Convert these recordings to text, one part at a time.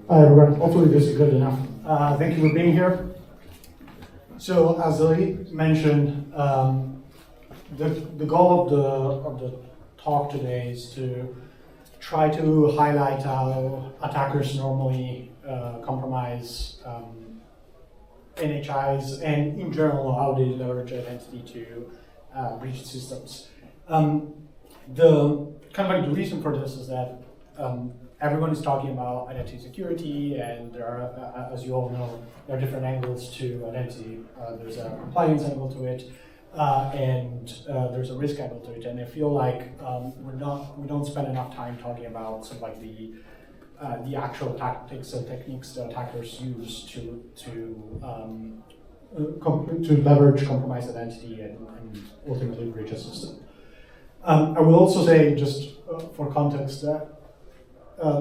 Hi everyone, hopefully this is good enough. Thank you for being here. So as Lee mentioned, the goal of the talk today is to try to highlight how attackers normally compromise NHIs and in general how they leverage identity to breach systems. The reason for this is that everyone is talking about identity security, and there are, as you all know, there are different angles to identity. There's a compliance angle to it, and there's a risk angle to it. And I feel like we don't spend enough time talking about sort of like the actual tactics and techniques that attackers use to leverage compromised identity and ultimately breach a system. I will also say, just for context, that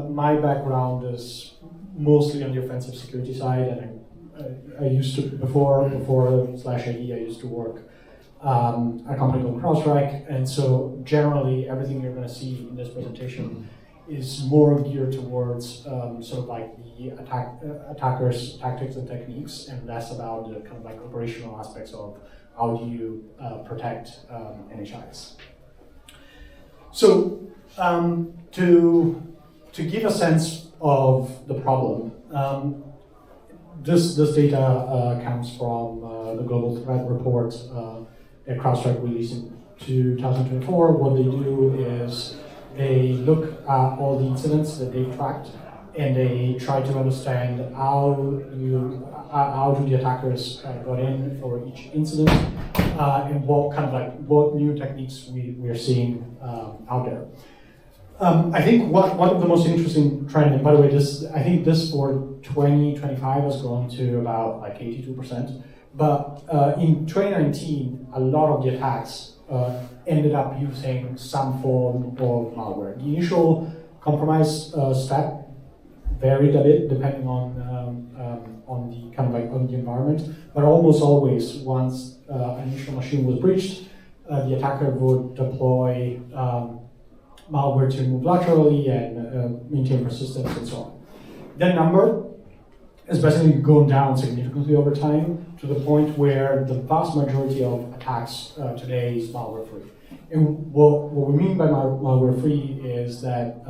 my background is mostly on the offensive security side, and I used to, before SlashID, I used to work at a company called CrowdStrike, and so generally everything you're going to see in this presentation is more geared towards sort of like the attackers' tactics and techniques, and less about the kind of like operational aspects of how do you protect NHIs. So to give a sense of the problem, this data comes from the Global Threat Report that CrowdStrike released in 2024. What they do is they look at all the incidents that they've tracked, and they try to understand how do the attackers got in for each incident, and what new techniques we are seeing out there. I think one of the most interesting trend, and by the way, I think this for 2025 has grown to about like 82%. But in 2019, a lot of the attacks ended up using some form of malware. The initial compromise step varied a bit depending on the kind of like on the environment, but almost always once an initial machine was breached, the attacker would deploy malware to move laterally and maintain persistence and so on. That number has basically gone down significantly over time to the point where the vast majority of attacks today is malware-free. And what we mean by malware-free is that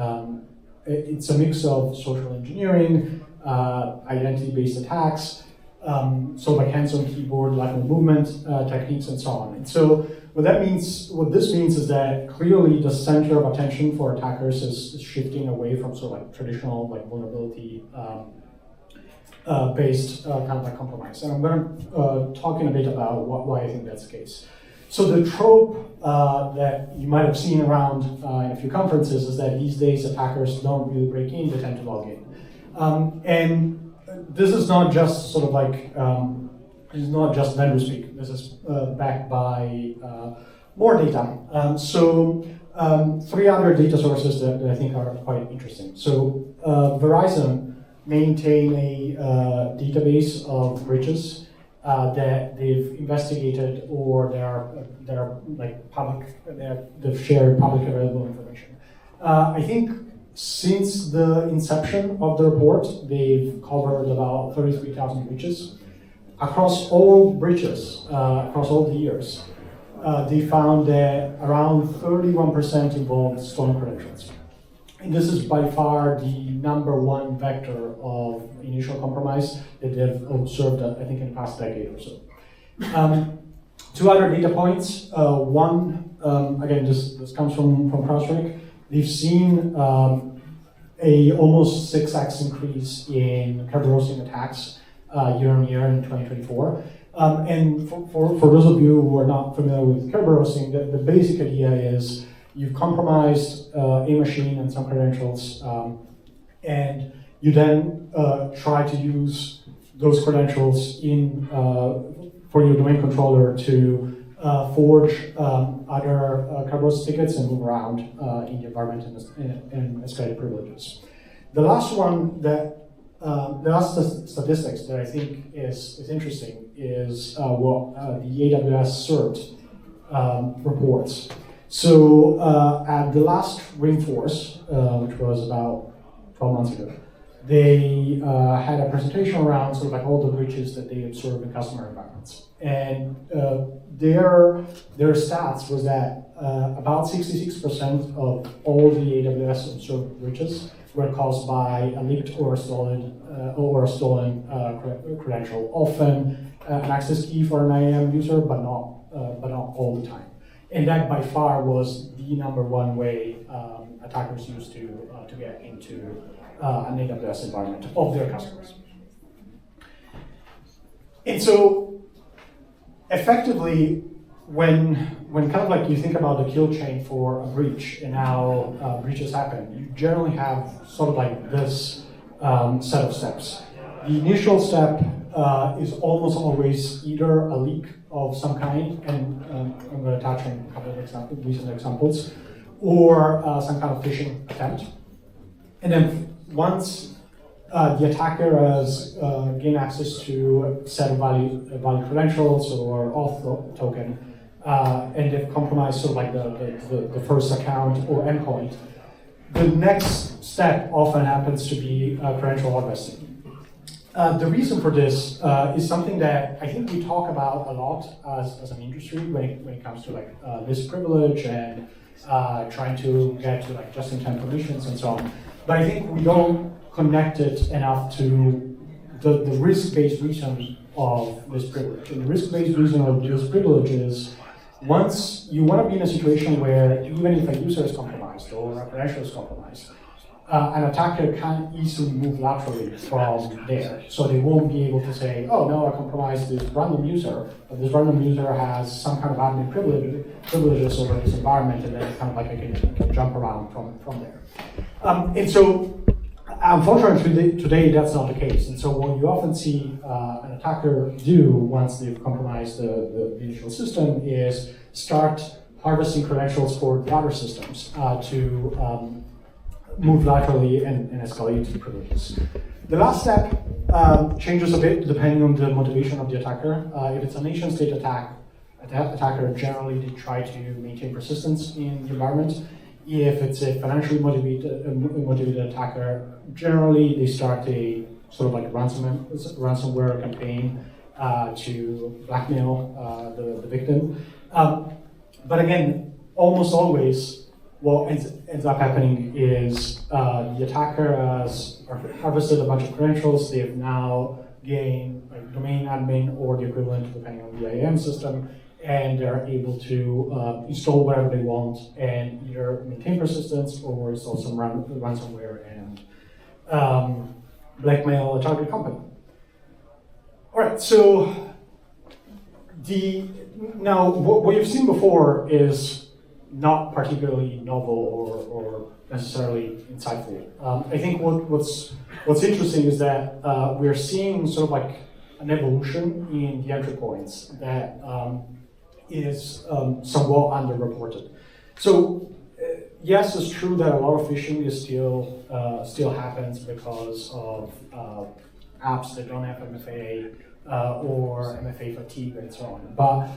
it's a mix of social engineering, identity-based attacks, so like hands-on keyboard, lateral movement techniques, and so on. And so what this means is that clearly the center of attention for attackers is shifting away from sort of like traditional like vulnerability based kind of like compromise. And I'm going to talk in a bit about why I think that's the case. So the trope that you might have seen around in a few conferences is that these days attackers don't really break in, they tend to log in. And this is not just sort of like, this is not just vendor speak. This is backed by more data. So three other data sources that I think are quite interesting. So Verizon maintain a database of breaches that they've investigated, or they're like public. They've shared publicly available information. I think since the inception of the report, they've covered about 33,000 breaches. Across all breaches, across all the years, they found that around 31% involved stolen credentials. And this is by far the number one vector of initial compromise that they've observed, I think, in the past decade or so. Two other data points. One, again, this comes from CrowdStrike. They've seen a almost 6x increase in Kerberos attacks year on year in 2024. And for those of you who are not familiar with Kerberos, the basic idea is you've compromised a machine and some credentials, and you then try to use those credentials for your domain controller to forge other Kerberos tickets and move around in the environment and escalate privileges. The last one the last statistics that I think is interesting is what the AWS CERT reports. So at the last Dreamforce, which was about 12 months ago, they had a presentation around sort of like all the breaches that they observe in customer environments. And their stats was that about 66% of all the AWS observed breaches were caused by a leaked or a stolen credential, often an access key for an IAM user, but not all the time. And that by far was the number one way attackers used to get into an AWS environment of their customers. And so effectively, when kind of like you think about the kill chain for a breach and how breaches happen, you generally have sort of like this set of steps. The initial step is almost always either a leak of some kind, and I'm going to touch on a couple of recent examples, or some kind of phishing attempt. And then once the attacker has gained access to a set of valid credentials or auth token, and they've compromised sort of like the first account or endpoint, the next step often happens to be credential harvesting. The reason for this is something that I think we talk about a lot as an industry when it comes to like list privilege and trying to get to like just-in-time permissions and so on. But I think we don't connect it enough to the risk-based reason of this privilege. And the risk-based reason of this privilege is once you want to be in a situation where even if a user is compromised or a credential is compromised, an attacker can easily move laterally from there. So they won't be able to say, oh no, I compromised this random user, but this random user has some kind of admin privileges over this environment, and then kind of like I can jump around from there. And so, unfortunately, today that's not the case. And so what you often see an attacker do once they've compromised the initial system is start harvesting credentials for the other systems to move laterally and escalate privileges. The last step changes a bit depending on the motivation of the attacker. If it's a nation-state attacker, generally they try to maintain persistence in the environment. If it's a financially motivated attacker, generally they start a sort of like ransomware campaign to blackmail the victim. But again, almost always, what ends up happening is the attacker has harvested a bunch of credentials. They have now gained a domain admin or the equivalent, depending on the IAM system, and they're able to install whatever they want and either maintain persistence or install some ransomware and blackmail a target company. All right, so now what you've seen before is not particularly novel or necessarily insightful. I think what's interesting is that we're seeing sort of like an evolution in the entry points that is somewhat underreported. So yes, it's true that a lot of phishing is still happens because of apps that don't have MFA or MFA fatigue and so on. But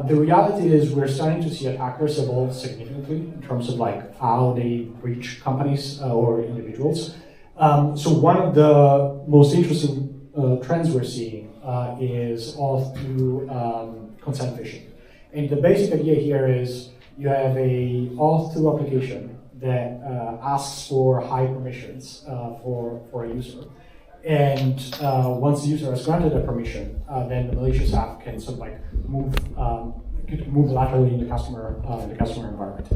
the reality is we're starting to see attackers evolve significantly in terms of like how they breach companies or individuals. So one of the most interesting trends we're seeing is auth through consent phishing. And the basic idea here is you have a auth through application that asks for high permissions for a user. And once the user has granted a permission, then the malicious app can sort of like move laterally in the customer environment.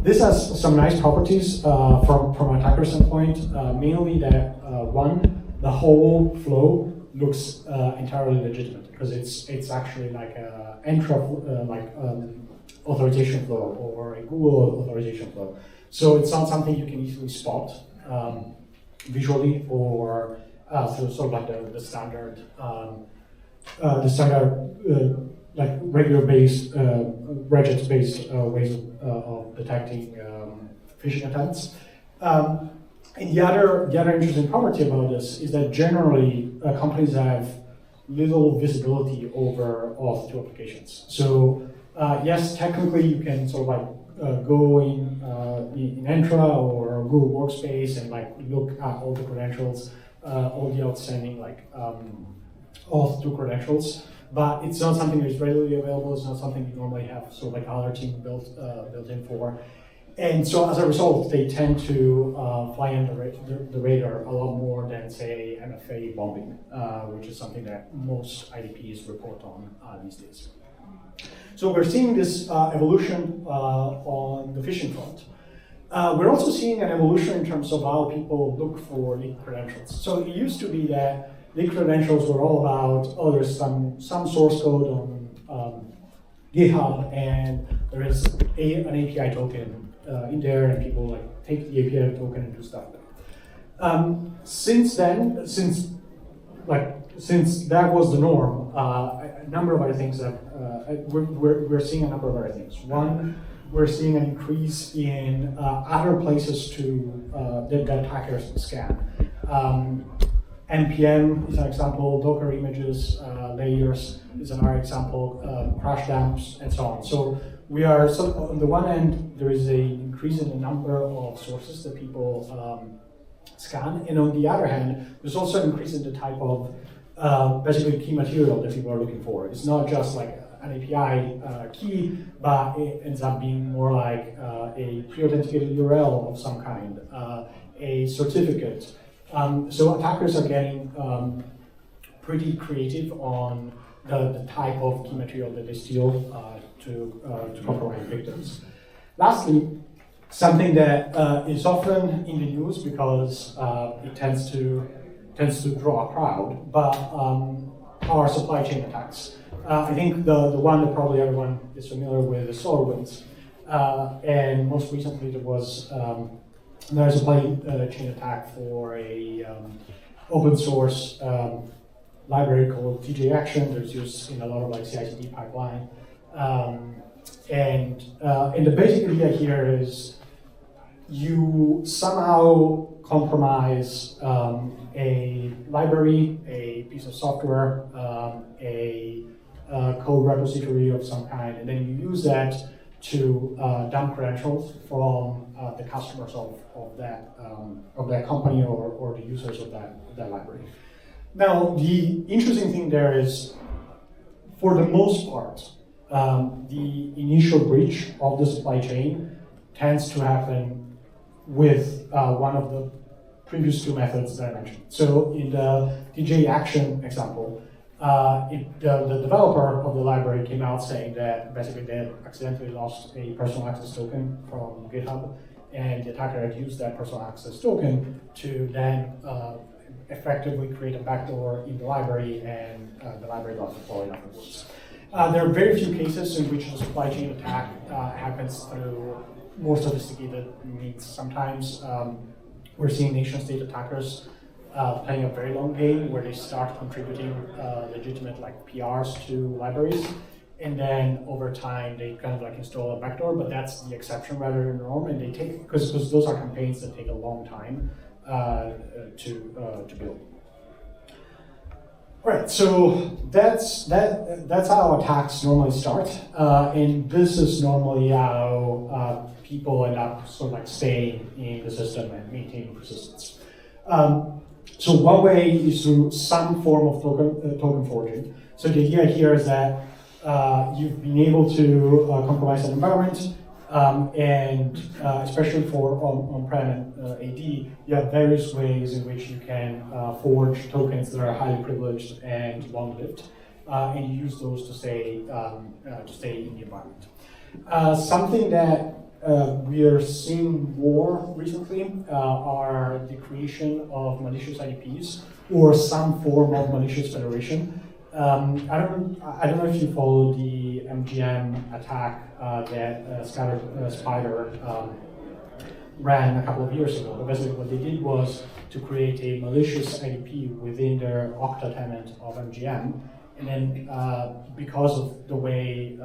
This has some nice properties from an attacker standpoint, mainly that one, the whole flow looks entirely legitimate because it's actually like a authorization flow or a Google authorization flow. So it's not something you can easily spot visually or through sort of like the standard like regular-based, regex-based ways of detecting phishing attempts. And the other interesting property about this is that generally companies have little visibility over auth to applications. So yes, technically you can sort of like go in Entra or Google Workspace and like look at all the credentials, all the outstanding like auth2 credentials. But it's not something that is readily available. It's not something you normally have sort of like other team built in for. And so as a result, they tend to fly under the radar a lot more than, say, MFA bombing, which is something that most IDPs report on these days. So we're seeing this evolution on the phishing front. We're also seeing an evolution in terms of how people look for leaked credentials. So it used to be that leaked credentials were all about, oh, there's some source code on GitHub, and there is an API token in there, and people like take the API token and do stuff with it. Since then, since that was the norm, a number of other things that we're seeing a number of other things. One, we're seeing an increase in other places that attackers scan. NPM is an example, Docker images, layers is another example, crash dumps, and so on. So we are, so on the one end, there is an increase in the number of sources that people scan, and on the other hand, there's also an increase in the type of basically key material that people are looking for. It's not just like an API key, but it ends up being more like a pre-authenticated URL of some kind, a certificate. So attackers are getting pretty creative on the type of key material that they steal to compromise victims. Lastly, something that is often in the news because it tends to draw a crowd, but are supply chain attacks. I think the one that probably everyone is familiar with is SolarWinds, and most recently there was a supply chain attack for a open source library called TJ Action. There's used in a lot of like CI/CD pipeline, and the basic idea here is you somehow compromise a library, a piece of software, a code repository of some kind, and then you use that to dump credentials from the customers of that company or the users of that library. Now, the interesting thing there is, for the most part, the initial breach of the supply chain tends to happen with one of the previous two methods that I mentioned. So in the TJ Action example, the developer of the library came out saying that basically they had accidentally lost a personal access token from GitHub, and the attacker had used that personal access token to then effectively create a backdoor in the library, and the library got deployed afterwards. There are very few cases in which the supply chain attack happens through more sophisticated means. Sometimes we're seeing nation-state attackers playing a very long game where they start contributing legitimate like PRs to libraries, and then over time they kind of like install a backdoor, but that's the exception rather than the norm, and they take, because those are campaigns that take a long time to build. All right, so that's how attacks normally start, and this is normally how people end up sort of like staying in the system and maintaining persistence. So one way is through some form of token forging. So the idea here is that you've been able to compromise an environment, and especially for on-prem AD, you have various ways in which you can forge tokens that are highly privileged and long-lived, and you use those to stay in the environment. Something that we are seeing more recently are the creation of malicious IDPs or some form of malicious federation. I don't know if you follow the MGM attack that Spider ran a couple of years ago. But basically, what they did was to create a malicious IDP within their Okta tenant of MGM, and then because of the way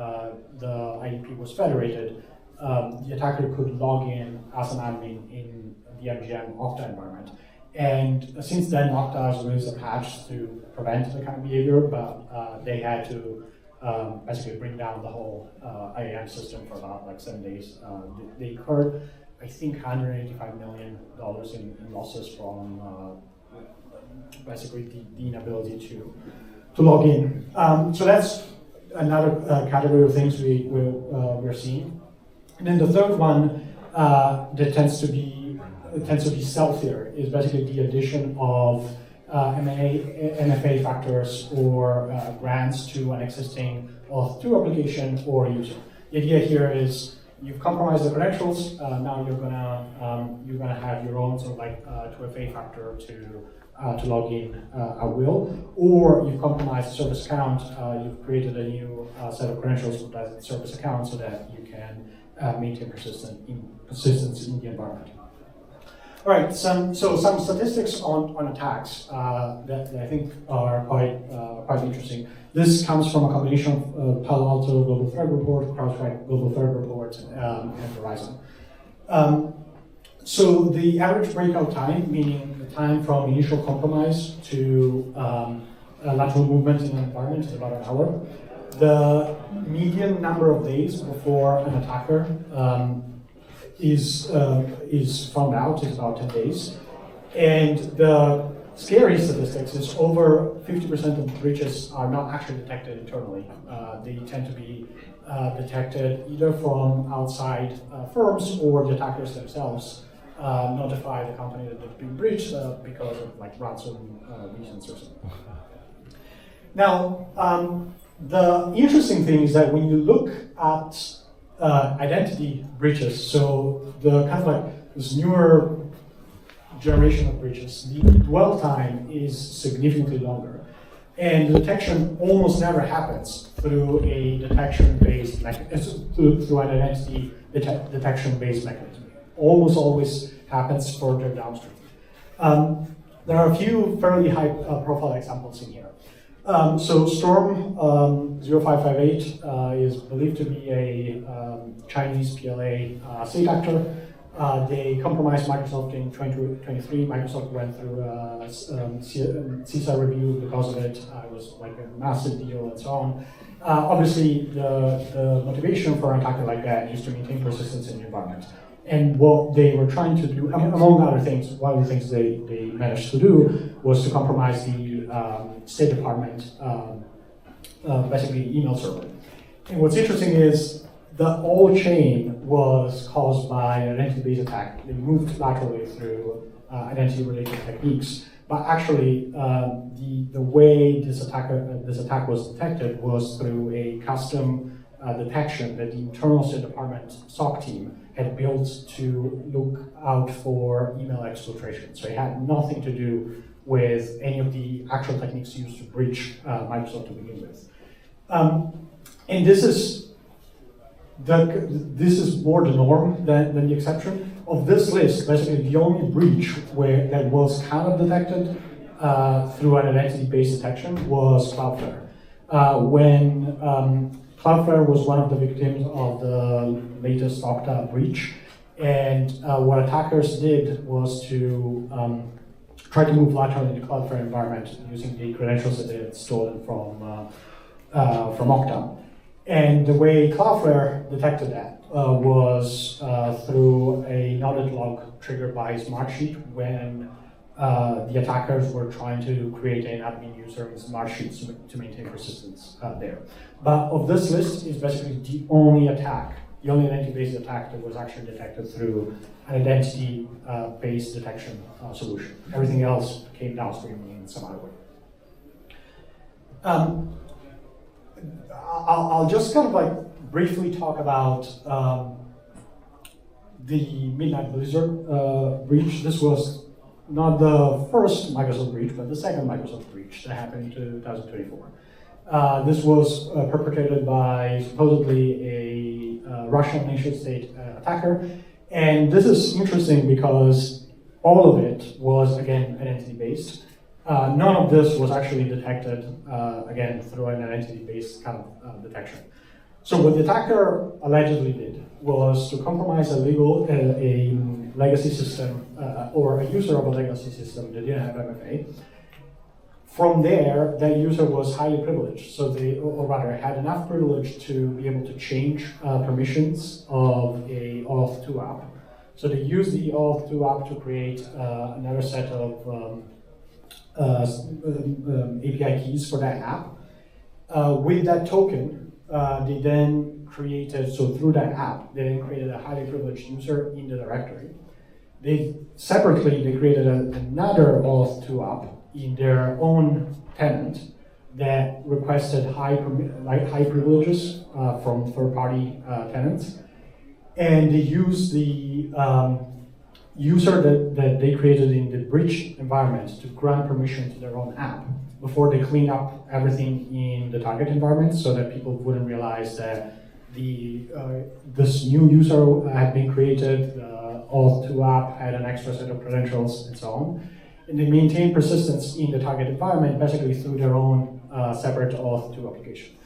the IDP was federated, the attacker could log in as an admin in the MGM Okta environment. And since then, Okta has released a patch to prevent the kind of behavior, but they had to basically bring down the whole IAM system for about like 7 days. They incurred, I think, $185 million in losses from basically the inability to log in. So that's another category of things we're seeing. And then the third one that tends to be stealthier is basically the addition of MFA factors or grants to an existing Auth2 application or user. The idea here is you've compromised the credentials. Now you're gonna have your own sort of like 2FA factor to log in at will, or you've compromised the service account. You've created a new set of credentials for that service account so that you can maintain persistence in the environment. All right, some statistics on attacks that I think are quite interesting. This comes from a combination of Palo Alto Global Threat Report, CrowdStrike Global Threat Report, and Verizon. So the average breakout time, meaning the time from initial compromise to lateral movement in an environment, is about an hour. The median number of days before an attacker is found out is about 10 days. And the scary statistics is over 50% of breaches are not actually detected internally. They tend to be detected either from outside firms or the attackers themselves notify the company that they've been breached because of like ransom reasons or something. Now, the interesting thing is that when you look at identity breaches, so the kind of like this newer generation of breaches, the dwell time is significantly longer. And the detection almost never happens through a detection-based mechanism, through an identity detection-based mechanism. Almost always happens further downstream. There are a few fairly high profile examples in here. So Storm 0558 is believed to be a Chinese PLA state actor. They compromised Microsoft in 2023. Microsoft went through a CISA review because of it. It was like a massive deal and so on. Obviously, the motivation for an attacker like that is to maintain persistence in the environment. And what they were trying to do, among other things, one of the things they managed to do was to compromise the State Department, basically email server. And what's interesting is the whole chain was caused by an identity-based attack. They moved laterally through identity-related techniques, but actually the way this attack was detected was through a custom detection that the internal State Department SOC team had built to look out for email exfiltration. So it had nothing to do with any of the actual techniques used to breach Microsoft to begin with. And this is more the norm than the exception. Of this list, basically the only breach that was kind of detected through an identity-based detection was Cloudflare. When Cloudflare was one of the victims of the latest Okta breach, and what attackers did was to try to move laterally in the Cloudflare environment using the credentials that they had stolen from Okta. And the way Cloudflare detected that was through a knowledge log triggered by Smartsheet when the attackers were trying to create an admin user in Smartsheet to maintain persistence there. But of this list is basically the only identity-based attack that was actually detected through an identity-based detection solution. Everything else came downstream in some other way. I'll just kind of like briefly talk about the Midnight Blizzard breach. This was not the first Microsoft breach, but the second Microsoft breach that happened in 2024. This was perpetrated by supposedly a Russian nation-state attacker. And this is interesting because all of it was, again, identity-based. None of this was actually detected, again, through an identity-based kind of detection. So what the attacker allegedly did was to compromise a legacy system or a user of a legacy system that didn't have MFA, From there, that user was highly privileged. So they, or rather, had enough privilege to be able to change permissions of a auth2 app. So they used the auth2 app to create another set of API keys for that app. With that token, they then created, so through that app, they then created a highly privileged user in the directory. Separately, they created another auth2 app in their own tenant that requested high privileges from third-party tenants. And they used the user that they created in the bridge environment to grant permission to their own app before they clean up everything in the target environment so that people wouldn't realize that this new user had been created, the auth2 app had an extra set of credentials and so on. And they maintain persistence in the target environment basically through their own separate auth2 application.